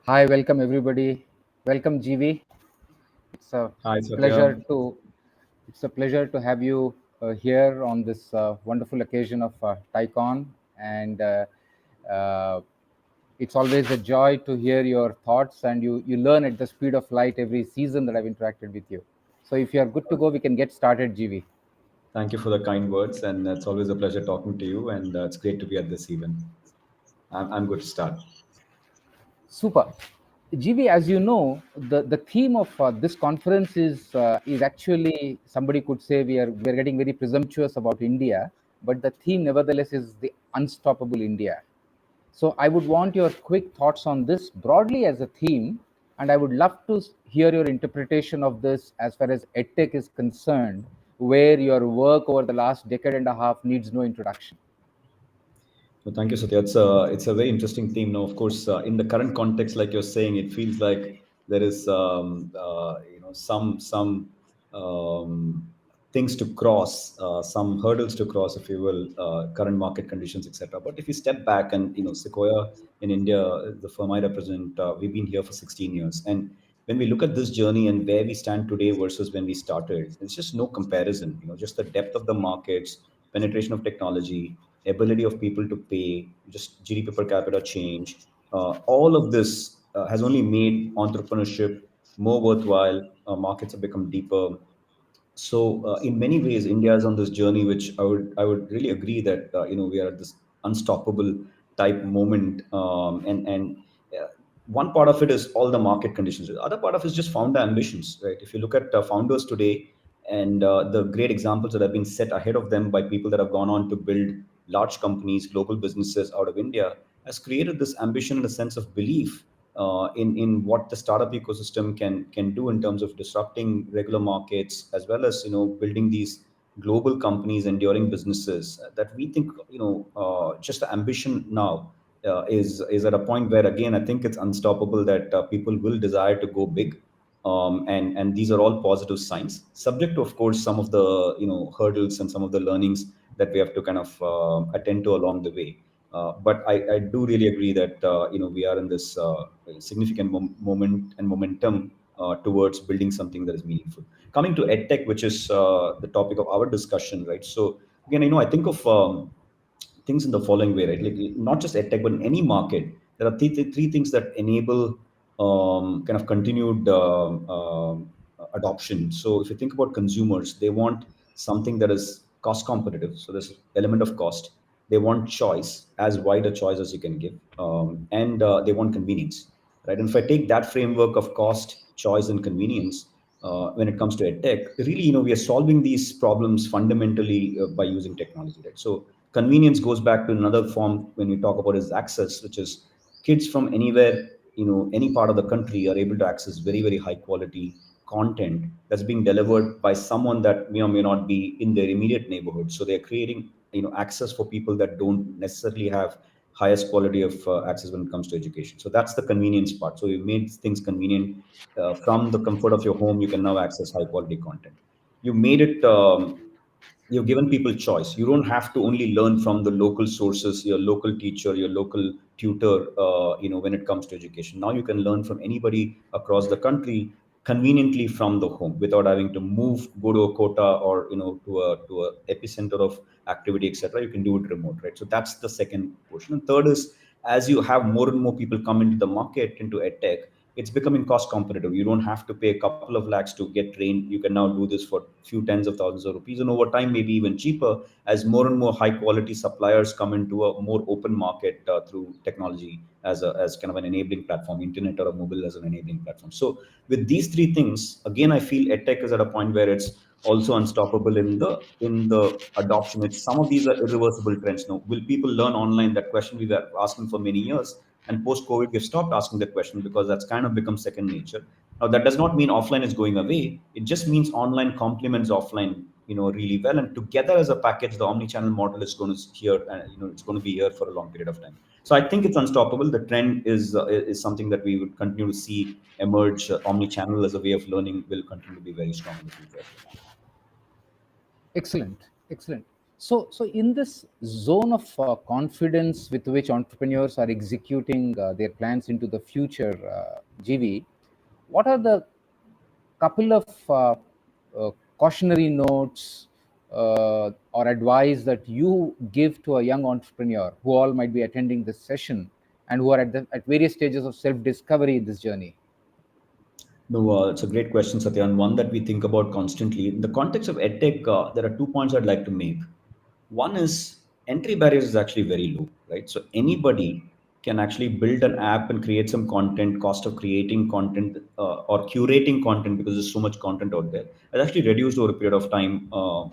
Hi, welcome everybody. Welcome GV. It's a Hi, Satya. pleasure to have you here on this wonderful occasion of TiEcon, and uh, it's always a joy to hear your thoughts. And you learn at the speed of light every season that I've interacted with you. So if you are good to go, we can get started, GV. Thank you for the kind words, and it's always a pleasure talking to you. And it's great to be at this event. I'm good to start. Super. GV, as you know, the theme of this conference is actually, somebody could say we are getting very presumptuous about India, but the theme nevertheless is the unstoppable India. So I would want your quick thoughts on this broadly as a theme, and I would love to hear your interpretation of this as far as EdTech is concerned, where your work over the last decade and a half needs no introduction. So thank you, Satya. It's a very interesting theme. Now, of course, in the current context, like you're saying, it feels like there is some um, things to cross, some hurdles to cross, if you will, current market conditions, etc. But if you step back and Sequoia in India, the firm I represent, we've been here for 16 years, and when we look at this journey and where we stand today versus when we started, it's just no comparison. Just the depth of the markets, penetration of technology, ability of people to pay, just GDP per capita change. All of this has only made entrepreneurship more worthwhile. Markets have become deeper. So in many ways, India is on this journey, which I would really agree that we are at this unstoppable type moment, and one part of it is all the market conditions. The other part of it is just founder ambitions, right? If you look at founders today and the great examples that have been set ahead of them by people that have gone on to build large companies, global businesses out of India, has created this ambition and a sense of belief in what the startup ecosystem can do in terms of disrupting regular markets, as well as building these global companies, enduring businesses that we think just the ambition now is at a point where, again, I think it's unstoppable, that people will desire to go big, and these are all positive signs, subject to, of course, some of the hurdles and some of the learnings that we have to kind of attend to along the way. But I do really agree that we are in this significant moment and momentum towards building something that is meaningful. Coming to edtech, which is the topic of our discussion, right? So again, I think of things in the following way, right? Like, not just edtech, but in any market, there are three things that enable kind of continued adoption. So if you think about consumers, they want something that is cost competitive. So there's element of cost. They want choice, as wide a choice as you can give, and they want convenience, right? And if I take that framework of cost, choice, and convenience, when it comes to edtech, really, we are solving these problems fundamentally by using technology, right? So convenience goes back to another form when we talk about is access, which is kids from anywhere, any part of the country are able to access very, very high quality content that's being delivered by someone that may or may not be in their immediate neighborhood. So they're creating, access for people that don't necessarily have highest quality of access when it comes to education. So that's the convenience part. So you made things convenient. From the comfort of your home, you can now access high quality content. You made it you've given people choice. You don't have to only learn from the local sources, your local teacher, your local tutor, when it comes to education. Now you can learn from anybody across the country conveniently from the home without having to move, go to a quota, or to a epicenter of activity, etc. You can do it remote, right? So that's the second portion. And third is, as you have more and more people come into the market, into edtech, it's becoming cost competitive. You don't have to pay a couple of lakhs to get trained. You can now do this for few tens of thousands of rupees, and over time maybe even cheaper, as more and more high quality suppliers come into a more open market through technology as kind of an enabling platform, internet or a mobile as an enabling platform. So with these three things, again, I feel edtech is at a point where it's also unstoppable in the adoption. It's some of these are irreversible trends. Now, will people learn online? That question we were asking for many years, and post COVID, we've stopped asking that question because that's kind of become second nature. Now, that does not mean offline is going away. It just means online complements offline, really well. And together as a package, the omni-channel model is going to here, and it's going to be here for a long period of time. So I think it's unstoppable. The trend is something that we would continue to see emerge. Omni-channel as a way of learning will continue to be very strong in the future as well. Excellent, excellent. So in this zone of confidence with which entrepreneurs are executing their plans into the future, GV, what are the couple of cautionary notes or advice that you give to a young entrepreneur who all might be attending this session and who are at various stages of self-discovery in this journey? No, it's a great question, Satya, and one that we think about constantly. In the context of edtech, there are 2 points I'd like to make. One is entry barriers is actually very low, right? So anybody can actually build an app and create some content. Cost of creating content or curating content, because there's so much content out there, has actually reduced over a period of time.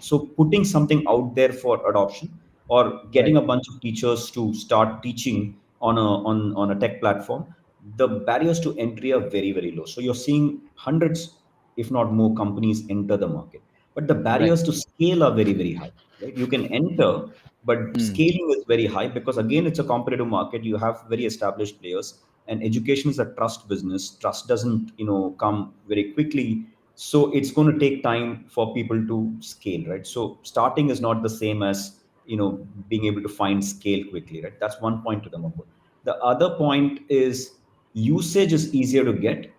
So putting something out there for adoption, or getting Right. a bunch of teachers to start teaching on a tech platform, the barriers to entry are very, very low. So you're seeing hundreds, if not more, companies enter the market, but the Right. barriers to scale are very, very high, right? You can enter, but Mm. scaling is very high, because again, it's a competitive market. You have very established players, and education is a trust business. Trust doesn't, come very quickly. So it's going to take time for people to scale, right? So starting is not the same as, being able to find scale quickly, right? That's one point to remember. The other point is usage is easier to get,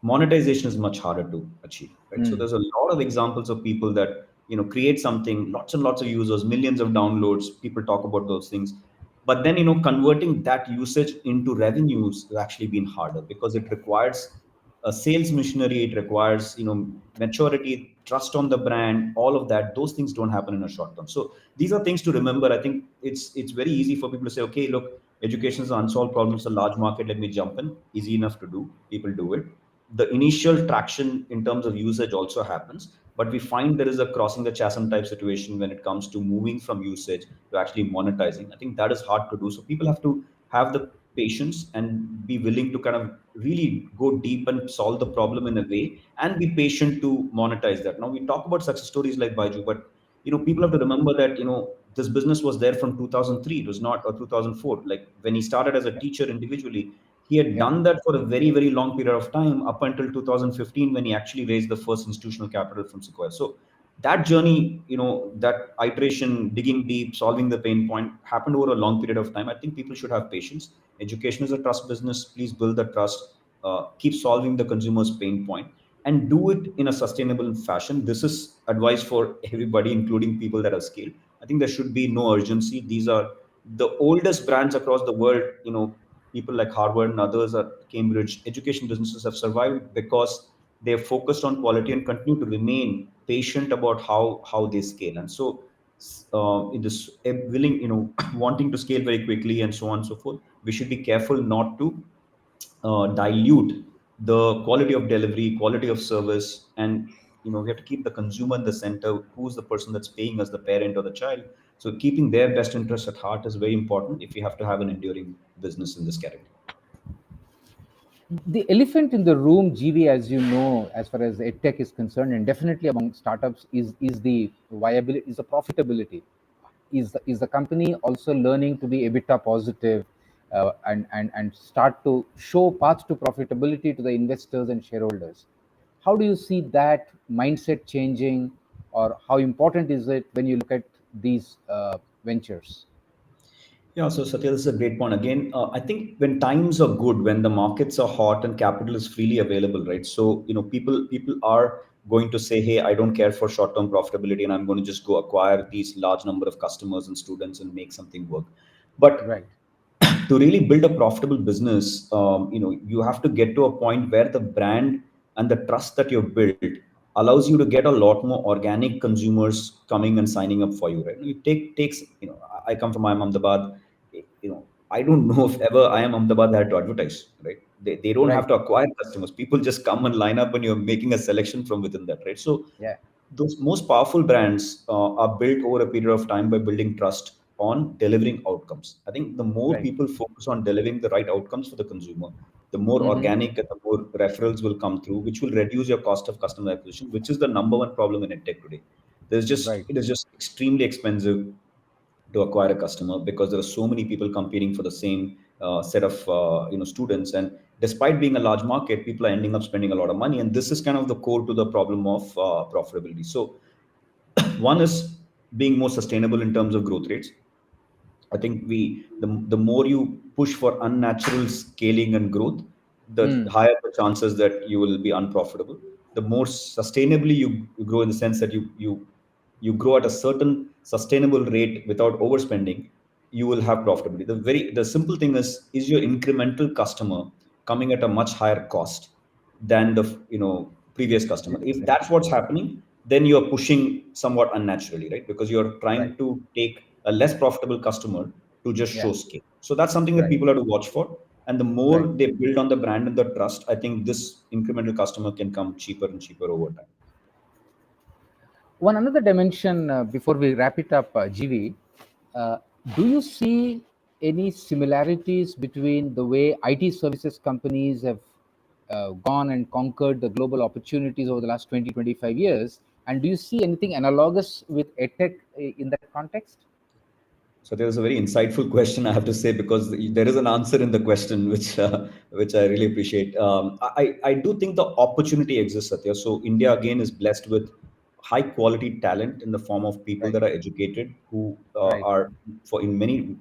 monetization is much harder to achieve, right? So Mm. there's a lot of examples of people that, create something, lots and lots of users, millions of downloads, people talk about those things, but then, converting that usage into revenues has actually been harder, because it requires a sales machinery, it requires, maturity, trust on the brand, all of that. Those things don't happen in a short term. So these are things to remember. I think it's very easy for people to say, okay, look, education is an unsolved problem, it's a large market, let me jump in. Easy enough to do, people do it. The initial traction in terms of usage also happens, but we find there is a crossing the chasm type situation when it comes to moving from usage to actually monetizing. I think that is hard to do. So people have to have the patience and be willing to kind of really go deep and solve the problem in a way, and be patient to monetize that. Now we talk about success stories like Baiju, but people have to remember that this business was there from 2003. It was not, or 2004, like when he started as a Yeah. teacher individually. He had Yeah. done that for a very, very long period of time, up until 2015, when he actually raised the first institutional capital from Sequoia. So that journey, that iteration, digging deep, solving the pain point, happened over a long period of time. I think people should have patience. Education is a trust business. Please build the trust. Keep solving the consumer's pain point, and do it in a sustainable fashion. This is advice for everybody, including people that are scaled. I think there should be no urgency. These are the oldest brands across the world. People like Harvard and others at Cambridge, education businesses have survived because they have focused on quality and continue to remain patient about how they scale. And so, it is willing, wanting to scale very quickly and so on and so forth. We should be careful not to dilute the quality of delivery, quality of service, and we have to keep the consumer in the center. Who's the person that's paying us, the parent or the child? So keeping their best interest at heart is very important if we have to have an enduring business in this category. The elephant in the room, GV, as you know, as far as edtech is concerned, and definitely among startups, is the viability, is the profitability. Is the company also learning to be EBITDA positive, and start to show paths to profitability to the investors and shareholders? How do you see that mindset changing, or how important is it when you look at these ventures? Yeah, so Satya, this is a great point. Again, I think when times are good, when the markets are hot and capital is freely available, right? So people are going to say, "Hey, I don't care for short-term profitability, and I'm going to just go acquire these large number of customers and students and make something work." But Right. to really build a profitable business, you have to get to a point where the brand and the trust that you've built allows you to get a lot more organic consumers coming and signing up for you, right? It takes, I come from IIM Ahmedabad. I don't know if ever IIM Ahmedabad had to advertise, right? They don't have Right. to acquire customers. People just come and line up, and you're making a selection from within that, right? So Yeah. those most powerful brands are built over a period of time by building trust on delivering outcomes. I think the more Right. people focus on delivering the right outcomes for the consumer, the more Hmm. organic and the more referrals will come through, which will reduce your cost of customer acquisition, which is the number one problem in tech today. Right. It is just extremely expensive to acquire a customer, because there are so many people competing for the same set of students. And despite being a large market, people are ending up spending a lot of money, and this is kind of the core to the problem of profitability. So one is being more sustainable in terms of growth rates. I think the more you push for unnatural scaling and growth, the Mm. higher the chances that you will be unprofitable. The more sustainably you grow, in the sense that you grow at a certain sustainable rate without overspending, you will have profitability. The simple thing is your incremental customer coming at a much higher cost than the previous customer. If Exactly. that's what's happening, then you are pushing somewhat unnaturally, right? Because you're Right. trying to take a less profitable customer to just Yeah. show scale. So that's something that Right. people have to watch for. And the more Right. they build on the brand and the trust, I think this incremental customer can come cheaper and cheaper over time. One another dimension before we wrap it up, GV, uh, do you see any similarities between the way IT services companies have gone and conquered the global opportunities over the last 20, 25 years? And do you see anything analogous with EdTech in that context? So there was a very insightful question, I have to say, because there is an answer in the question, which I really appreciate. I do think the opportunity exists, Satya. So India again is blessed with high quality talent in the form of people Right. that are educated, who Right. are for in many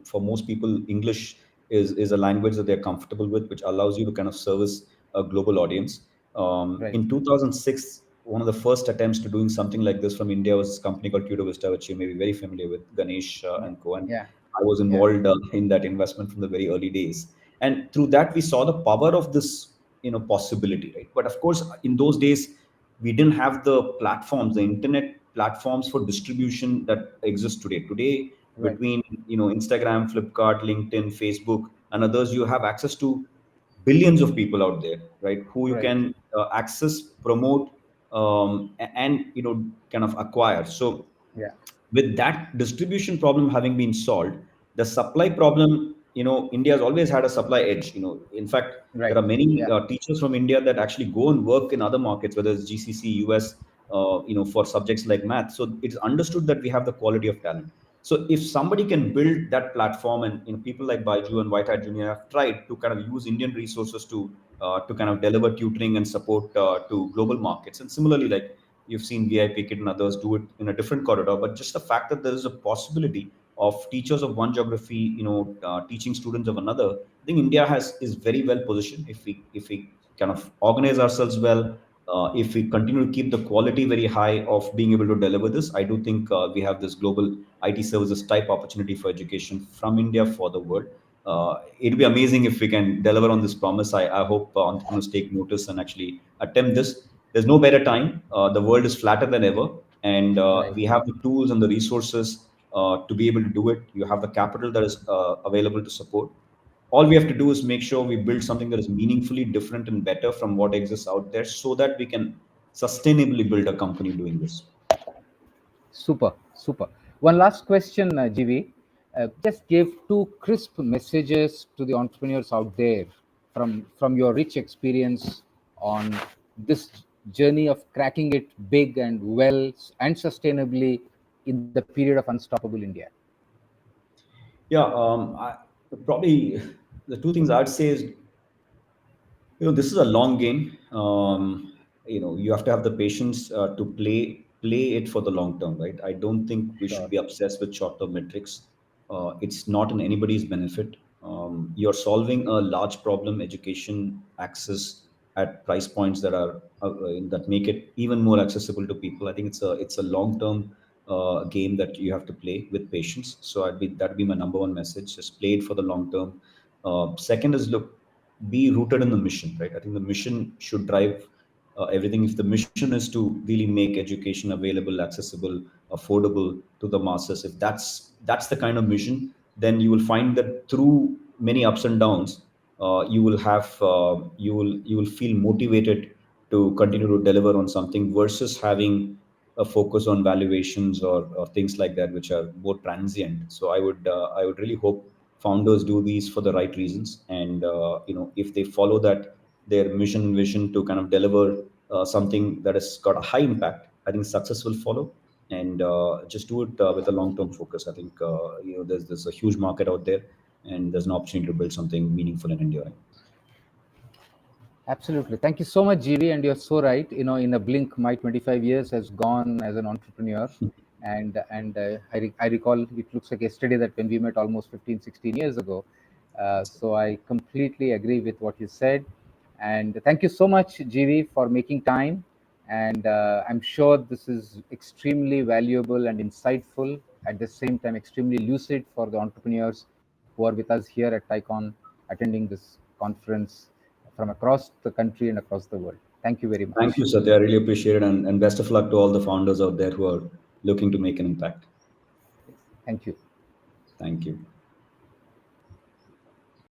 for most people, English is a language that they're comfortable with, which allows you to kind of service a global audience. Right. In 2006, one of the first attempts to doing something like this from India was a company called Tudo Vista, which you may be very familiar with, Ganesh Yeah. and co. And Yeah. I was Yeah. involved in that investment from the very early days. And through that, we saw the power of this, possibility, right? But of course, in those days, we didn't have the platforms, the internet platforms for distribution that exist today. Today, Right. between Instagram, Flipkart, LinkedIn, Facebook, and others, you have access to billions of people out there, right? Who you Right. can access, promote, and kind of acquire. So Yeah. with that distribution problem having been solved, the supply problem, India has always had a supply edge. In fact, there Right. are many Yeah. teachers from India that actually go and work in other markets, whether it's GCC, US, for subjects like math. So it's understood that we have the quality of talent. So if somebody can build that platform, and people like Baiju and White Hat Junior have tried to kind of use Indian resources to kind of deliver tutoring and support to global markets. And similarly, like you've seen VIP Kit and others do it in a different corridor. But just the fact that there is a possibility of teachers of one geography, teaching students of another, I think India is very well positioned if we kind of organize ourselves well. If we continue to keep the quality very high of being able to deliver this, I do think we have this global IT services type opportunity for education from India for the world. It'd be amazing if we can deliver on this promise. I hope entrepreneurs take notice and actually attempt this. There's no better time. The world is flatter than ever, and Right. we have the tools and the resources to be able to do it. You have the capital that is available to support. All we have to do is make sure we build something that is meaningfully different and better from what exists out there, so that we can sustainably build a company doing this. Super, super. One last question, GV. Just give two crisp messages to the entrepreneurs out there from your rich experience on this journey of cracking it big and well and sustainably in the period of unstoppable India. Yeah, probably the two things I'd say is, this is a long game. You have to have the patience to play it for the long term, right? I don't think we should Sure. be obsessed with short term metrics. It's not in anybody's benefit. You're solving a large problem, education access at price points that make it even more accessible to people. I think it's a long term game that you have to play with patience. So that'd be my number one message: just play it for the long term. Second is, look, be rooted in the mission, right? I think the mission should drive everything. If the mission is to really make education available, accessible, affordable to the masses, if that's the kind of mission, then you will find that through many ups and downs, you will feel motivated to continue to deliver on something, versus having a focus on valuations or things like that, which are more transient. So I would really hope founders do these for the right reasons, and if they follow that, their mission and vision to kind of deliver something that has got a high impact, I think success will follow. And just do it with a long term focus. I think there's a huge market out there, and there's an opportunity to build something meaningful and enduring. Absolutely. Thank you so much, GV. And you're so right. In a blink, my 25 years has gone as an entrepreneur. I recall it looks like yesterday that when we met almost 15, 16 years ago. So I completely agree with what you said. And thank you so much, GV, for making time. And I'm sure this is extremely valuable and insightful, at the same time, extremely lucid for the entrepreneurs who are with us here at TiEcon attending this conference from across the country and across the world. Thank you very Thank much. you, Satya. I really appreciate it. And best of luck to all the founders out there who are looking to make an impact. Thank you. Thank you.